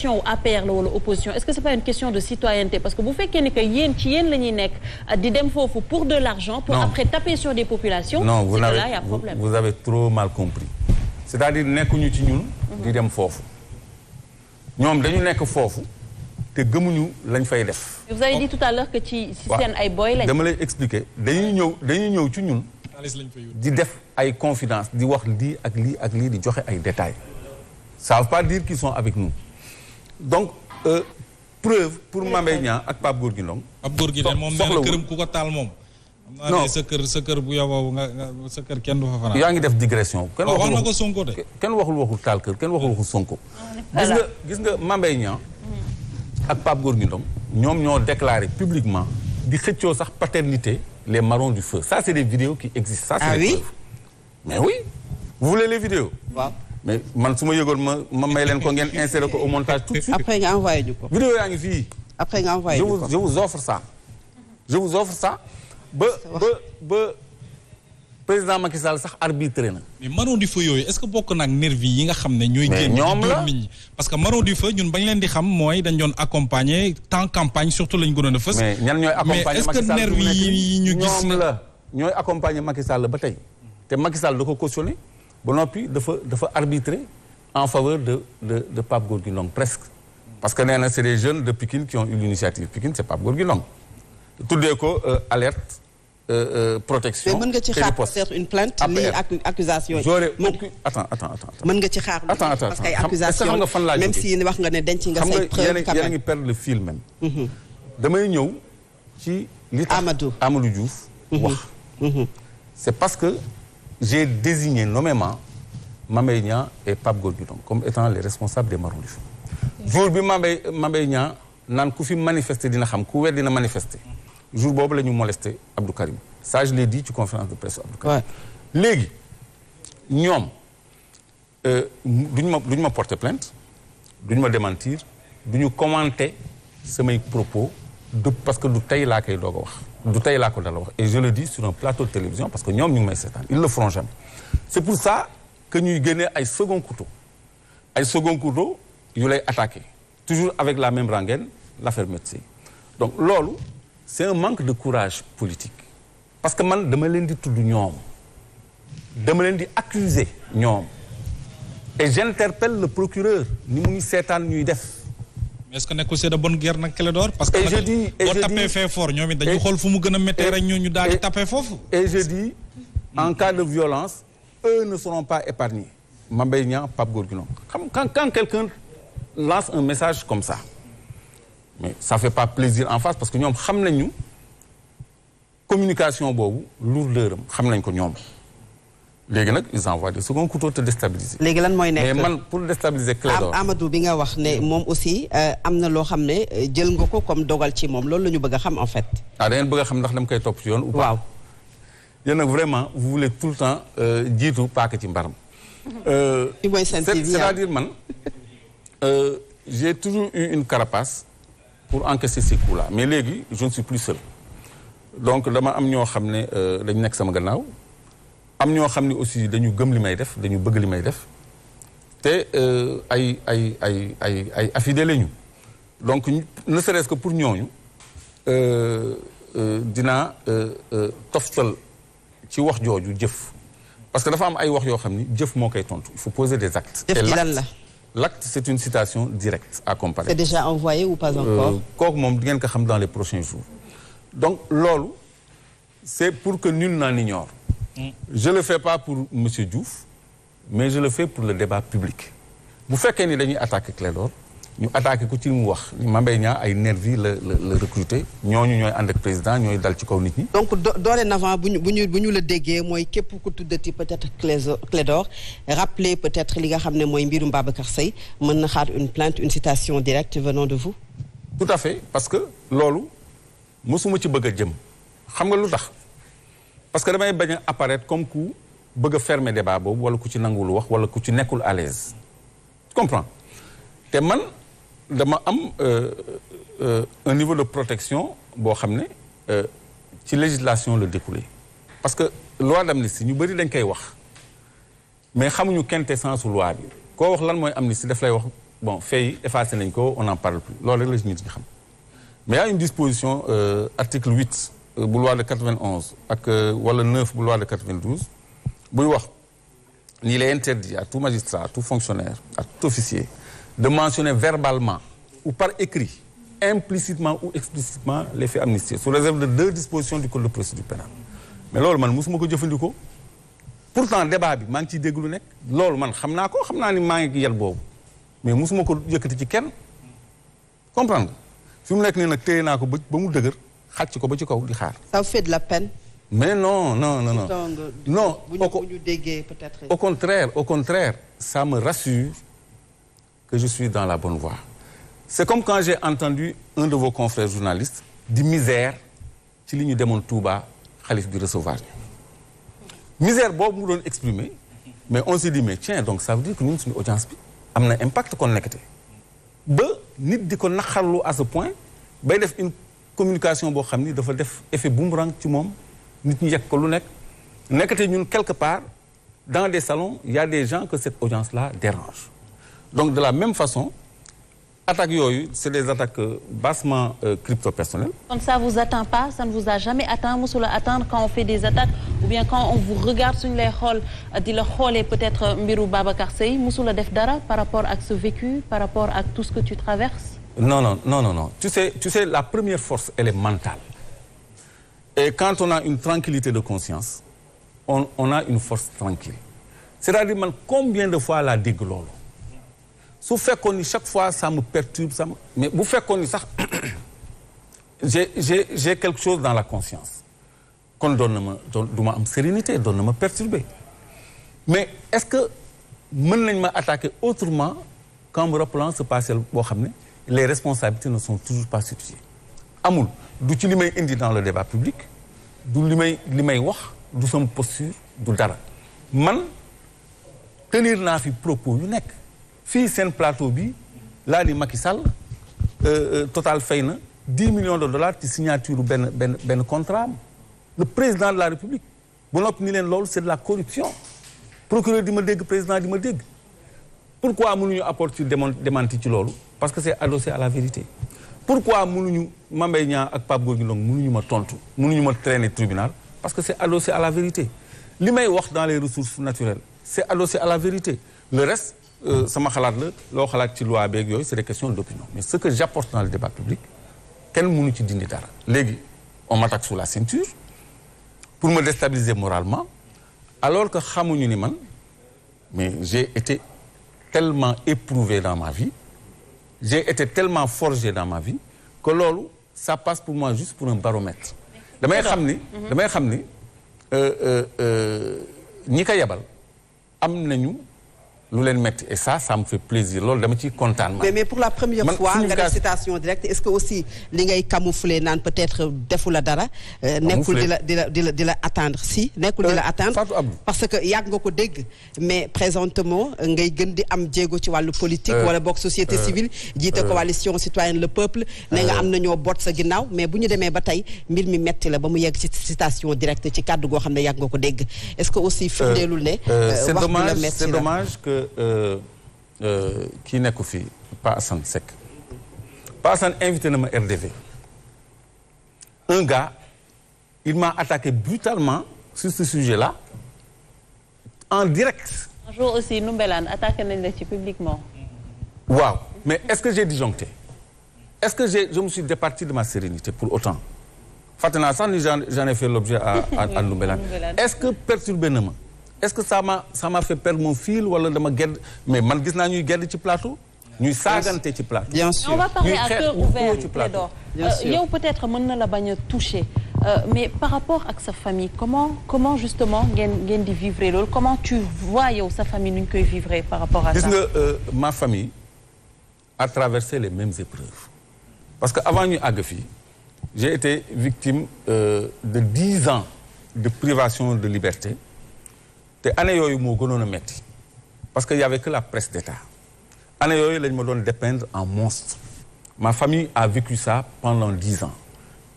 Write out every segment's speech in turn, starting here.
question APR la wala opposition est-ce que c'est pas une question de citoyenneté parce que bu fekkee ni que yéen ci yéen la ñuy nekk di dem foofu pour de l'argent pour après taper sur des populations non c'est que là il y a problème. vous avez trop mal compris c'est-à-dire nekkuñu ci ñun di dem foofu ñoom dañu nekk foofu te gëmuñu lañ fay def. vous avez dit tout à l'heure que ci seen ay boy lañ. dama lay expliquer dañuy ñëw ci ñun di def ay confidence di wax lii ak lii ak lii di joxe ay détails ça veut pas dire qu'ils sont avec nous donc preuve pour Mame Mbaye Niang ak Pape Gorgui Ndong. Pape Gorgui de moom nee na këram ku ko taal moom. non sa kër bu yow nga sa kër kenn du fa fanaan. yaa ngi def digression. kenn waxul wax na ko Sonko de. kenn waxul taal kër kenn waxul Sonko. gis nga Mame Mbaye Niang ak Pape Gorgui Ndong ñoom ñoo déclaré publiquement di xëccoo sax paternité les marrons du feu ça c'est des vidéos qui existent. ça c'est des preuves. mais oui vous voulez les vidéos. waaw. mais man su ma yëgoon ma may leen ko ngeen insérer ko au montage tout de suite. après nga envoyé ñu ko. vidéo yaa ngi fii. après nga envoyé ñu ko je vous offre ça. ba président Macky Sall sax arbitré na. mais marron du feu yooyu est-ce que bokk na ak nervi yi nga xam ne ñooy génn ñoom la nit ñi parce que marron du feu ñun bañ leen di xam mooy dañ doon accompagner temps campagne surtout lañ gënoon a fës. mais ñan ñooy accompagner mais est-ce que nervi yi ñu gis ñoom la ñooy accompagner Macky Sall ba tey te Macky Sall da ko cautionné ba noppi dafa arbitrer en faveur de Pape Gorgui Ndong presque parce que nee na c'est des jeunes de Pikine qui ont eu l'initiative Pikine c'est Pape Gorgui Ndong tuddee ko alerte protection. mais mën nga ci xaar peut-être une plainte ni accusation yi. attends. mën nga ci xaar. attends parce que ay accusation même si wax nga ne denc nga say preuve quand même. yéen a ngi perdre le fil même. damay ñëw ci li tax Amadou Diouf wax. c'est parce que j'ai désigné nommément Mame Mbaye Niang et Pape Gorgui Ndong comme étant les responsables des marrons du feu. jour bi Mame Mbaye Niang naan ku fi manifester dina xam ku wet dina manifester. jour boobu la ñu molesté Abdou Karim ça je l'ai dit ci conférence de presse Abdou Karim. léegi ñoom duñu ma porter plainte duñu ma démentir duñu commenter samay propos parce que du tey laa koy doog a wax du tey laa ko dala wax et je le dis sur un plateau de télévision parce que ñoom ñu ngi may seetaan ils le feront jamais c'est pour ça que ñuy génnee ay second couteau yu lay attaquer toujours avec la même rengaine l'affaire Metsi donc loolu c'est un manque de courage politique parce que man dama leen di tudd ñoom dama leen di accuser ñoom et j'interpelle le procureur ni mu ngi seetaan ñuy def. mais est-ce que nekkul c'est de bonne guerre nag Clédor parce que boo tapé fait fort ñoom it dañuy xool fu mu gën a méttee rek ñu daal di tapé foofu. et je dis en cas de violence eux ne seront pas épargnés Mame Mbaye Niang Pape Gorgui Ndong quand quelqu'un lance un message comme ça. mais ça fait pas plaisir en face parce que ñoom xam nañu communication boobu lourdeur am xam nañ ko ñoom léegi nag ils envoient des seconds couteaux te déstabiliser. léegi lan mooy nekk mais man pour déstabiliser Clédor Amadou bi nga wax ne moom aussi am na loo xam ne jël nga ko comme dogal ci moom loolu la ñu bëgg a xam en fait. da ngeen bëgg a xam ndax dama koy topp ci yoon. ou pas waaw. yéen nag vraiment vous voulez tout le temps jiitu paaka ci mbaram. ci mooy c'est-à-dire man j'ai toujours eu une carapace. pour encaisser ces coups-là mais léegi je ne suis plus seul donc dama am ñoo xam ne dañu nekk sama gannaaw am ñoo xam ne aussi dañu gëm li may def dañu bëgg li may def te ay affidés lañu donc ne serait-ce que pour ñooñu dinaa toftal ci wax jooju jëf parce que dafa am ay wax yoo xam ni jëf moo koy tontu il faut poser des actes. jëf ji lan la. L'acte, c'est une citation directe à comparer. C'est déjà envoyé ou pas encore? kooku moom di ngeen ko xam dans les prochains jours. donc loolu c'est pour que nul n'en ignore. Je le fais pas pour monsieur Diouf mais je le fais pour le débat public. bu fekkee ni dañuy attaquer Clédor ñu attaquer ko ci mu wax Mame Mbaye Niang ay nervi la recruter ñooñu ñooy ànd ak président ñooy dal ci kaw nit ñi. donc dorénavant bu ñu la déggee mooy képp ku tuddati peut-être Clédor rappeler peut-être li nga xam ne mooy mbirum Babacar Seye mën na xaar une plainte une citation directe venant de vous. tout à fait parce que loolu mosuma ci bëgg a jëm xam nga lu tax parce que damay bañ a apparaître comme ku bëgg a fermer débat boobu wala ku ci nangul wax wala ku ci nekkul à l'aise tu comprends te man dama am un niveau de protection boo xam ne ci législation la découlé parce que loi d'amnistie ñu bëri dañ koy wax mais xamuñu quintessence loi bi koo wax lan mooy amnistie daf lay wax bon fait effacé nañ ko on n'en parle plus loolu rek la ci nit ñi xam mais il y a une disposition article 8 bu loi de 91 ak wala 9 bu loi de 92 buy wax ni il est interdit à tout magistrat à tout fonctionnaire à tout officier de mentionner verbalement ou par écrit implicitement ou explicitement les faits amnistiés sous réserve de 2 dispositions du code de procédure pénale mais loolu man mosuma ko jëfandikoo pourtant débat bi maa ngi ciy dégg lu nekk loolu man xam naa ni maa ngi yel boobu mais mosuma ko yëkkati ci kenn comprendre fi mu nekk nii nag téye naa ko ba mu dëgër xàcc ko ba ci kaw di xaar. ça vous fait de la peine. mais non. non bu ñu déggee peut-être. au contraire ça me rassure que je suis dans la bonne voie. C'est comme quand j'ai entendu un de vos confrères journalistes di misère ci li ñu demoon Touba xalif bi recevoir misère boobu mu doon exprimer mais on s'est dit mais tiens donc ça veut dire que ñun suñu audience bi am na impact connecté ba nit di ko naqarlu à ce point bay def une communication boo xam ni dafa def effet boomerang ci moom nit ñi yegg ko lu nekk nekkate ñun quelque part dans des salons il y a des gens que cette audience-là dérange donc de la même façon attaques yooyu c'est des attaques bassement crypto-personnelles. Donc ça vous atteint pas, ça ne vous a jamais atteint, mosul a atteindre quand on fait des attaques ou bien quand on vous regarde suñu lay xool di la xoolee peut-être mbiru Babacar Seye mosul a def dara par rapport ak ce vécu, par rapport ak tout ce que tu traverses? Non. Tu sais la première force elle est mentale. Et quand on a une tranquillité de conscience, on a une force tranquille. C'est-à-dire man combien de fois laa dégg loolu. su fekkoon ni chaque fois ça me perturbe mais bu fekkoon ni sax j'ai quelque chose dans la conscience kon doon na ma du ma am sérénité doon na ma perturber mais est-ce que mën nañ ma attaquer autrement qu'en me rappelant ce passé boo xam ne les responsabilités ne sont toujours pas situées amul du ci li may indi dans le débat public du li may wax du sama posture du dara man tenir naa fi propos yu nekk fii seen plateau bi laa ni Macky Sall Total fay na 10 millions de dollars ci signature benn contrat am le président de la République bu noppi ni leen loolu c'est de la corruption procureur di ma dégg président di ma dégg pourquoi mënuñu apporter démenti ci loolu parce que c'est adossé à la vérité pourquoi mënuñu Mame Mbaye Niang ak Pape Gorgui Ndong mënuñu ma tontu mënuñu ma traîner tribunal parce que c'est adossé à la vérité li may wax dans les ressources naturelles c'est adossé à la vérité le reste sama xalaat la loo xalaat ci loi beeg yooyu c'est des questions d'opinion mais ce que j'apporte dans le débat public kenn mënu ci dindi dara léegi on m'attaque sous la ceinture pour me déstabiliser moralement alors que xamuñu ni man mais j'ai été tellement éprouvé dans ma vie j'ai été tellement forgé dans ma vie que loolu ça passe pour moi juste pour un baromètre damay xam ni ñi ko yebal am nañu lu leen metti et ça me fait plaisir loolu dama ciy kontaan mais pour la première fois nga def citation directe est-ce que aussi li ngay camoufler naan peut-être defu la dara nekkul di la attendre si nekkul di la attendre parce que yàgg nga ko dégg mais présentement ngay gën di am jéego ci wàllu politique wala bokk société civile jiite coalition citoyenne le peuple ne nga am na ñoo boot sa ginnaaw mais bu ñu demee ba tey mbir mi metti la ba mu yegg ci citation directe ci kàddu goo xam ne yàgg nga ko dégg est-ce que aussi firndeelul ne wax bi la metti c'est dommage que kii nekku fii Pa Assane Seck Pa Assane invité na ma RDV un gars il m'a attaqué brutalement sur ce sujet-là en direct. Un jour aussi Ndoumbelane attaqué nañ la ci publiquement. waaw mais est-ce que j'ai disjoncté est-ce que je me suis départi de ma sérénité pour autant fàtte naa sax ni j'en ai fait l'objet à Ndoumbelane est-ce que perturbé na ma est-ce que ça m'a fait perdre mon fil wala dama gedd mais man gis naa ñuy gedd ci plateau ñuy saagante ci plateau. bien sûr on va parler à cœur ouvert Clédor yow peut-être mën na la bañ a toucher mais par rapport ak sa famille comment justement ngeen di vivre loolu comment tu vois yow sa famille nu ñu koy vivre par rapport à ça. gis nga ma famille a traversé les mêmes épreuves parce que avant ñu àgg fii j'ai été victime de 10 ans de privation de liberté. te année yooyu moo gënoon a metti parce que y avait que la presse d'État année yooyu lañ ma doon dépeindre en monstre ma famille a vécu ça pendant 10 ans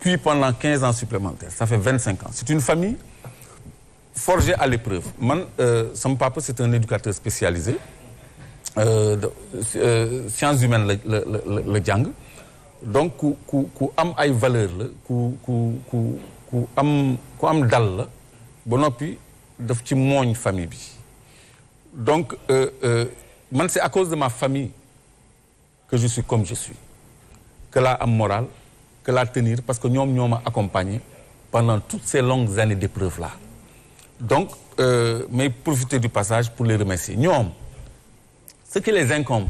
puis pendant 15 ans supplémentaires ça fait 25 ans c'est une famille forgée à l'épreuve man sama papa c'est un éducateur spécialisé sciences humaines la jàng donc ku am ay valeur la ku am dal la ba noppi daf ci mooñ famille bi donc man c'est à cause de ma famille que je suis comme je suis que laa am morale que laa tenir parce que ñoom ñoo ma accompagné pendant toutes ces longues années d'épreuves là donc mais profiter du passage pour les remercier ñoom ce qui les incombe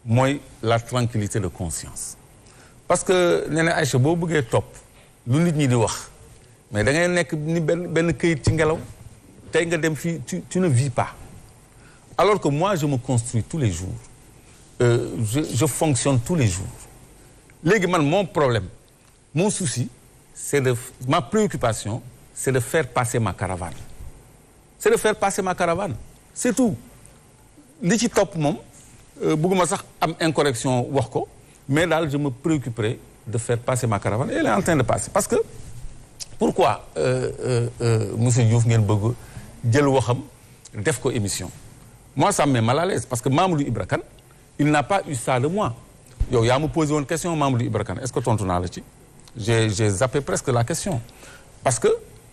mooy la tranquillité de conscience parce que nee na Aïcha boo bëggee topp lu nit ñi di wax mais da ngay nekk ni benn këyit ci ngelaw tey nga dem fii tu ne vis pas alors que moi je me construis tous les jours je fonctionne tous les jours léegi man mon problème mon souci c'est ma préoccupation c'est de faire passer ma caravane c'est tout li ci topp moom bëgguma sax am incorrection wax ko mais daal je me préoccuperai de faire passer ma caravane et elle est en train de passer parce que pourquoi monsieur Diouf ngeen bëgg jël waxam def ko émission moi ça me met mal à l'aise parce que Mamadou Ibra Kane il n'a pas eu ça de moi yow yaa ma posé woon question Mamadou Ibra Kane est-ce que tontu naa la ci j'ai zappé presque la question parce que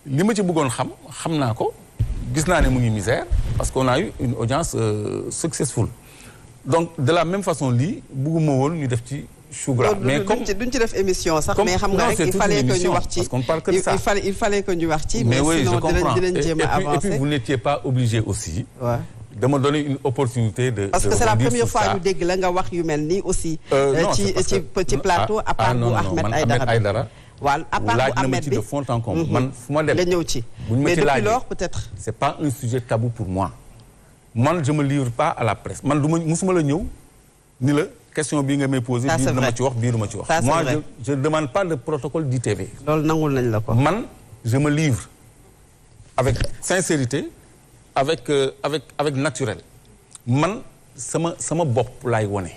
li ma ci bëggoon xam naa ko gis naa ne mu ngi misère parce qu'on a eu une audience successful donc de la même façon lii bëgguma woon ñu def ci chou gras mais comme duñ ci def émission sax mais xam nga rek il fallait que ñu wax ci parce qu'on parle que de ça il fallait que ñu wax ci mais oui sinon je comprends dinañ jéem a avancer et puis vous n'étiez pas obligé aussi de me donner une opportunité de parce que c'est la première fois ñu dégg la nga wax yu mel nii aussi ci plateau à part bu Ahmed Aïdara waaw à part bu Ahmed bi de fond en comble man fu ma dem nga ñëw ci mais depuis lors peut-être c'est pas un sujet tabou pour moi man je me livre pas à la presse man du ma musuma la ñëw ni la question bii nga may posé bii dama ci wax bii duma ci wax moi je demande pas de protocole d'ITV loolu nangul nañ la ko man je me livre avec sincérité avec naturel man sama bopp laay wone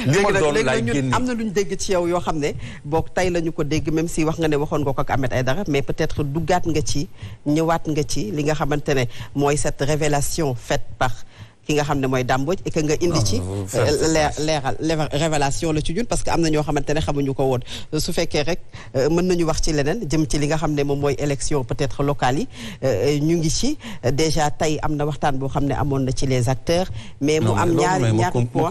li ma doon laay génne am na lu ñu dégg ci yow yoo xam ne boog tey la ñu ko dégg même si wax nga ne waxoon nga ko ak Ahmed Aïdara mais peut-être duggaat nga ci ñëwaat nga ci li nga xamante ne mooy cette révélation faite par ki nga xam ne mooy Dame Mbodj et que nga indi ci leeral révélation la ci ñun parce que am na ñoo xamante ne xamuñu ko woon su fekkee rek mën nañu wax ci leneen jëm ci li nga xam ne moom mooy élection peut-être locales yi ñu ngi ci déjà tey am na waxtaan boo xam ne amoon na ci les acteurs mais mu am ñaari point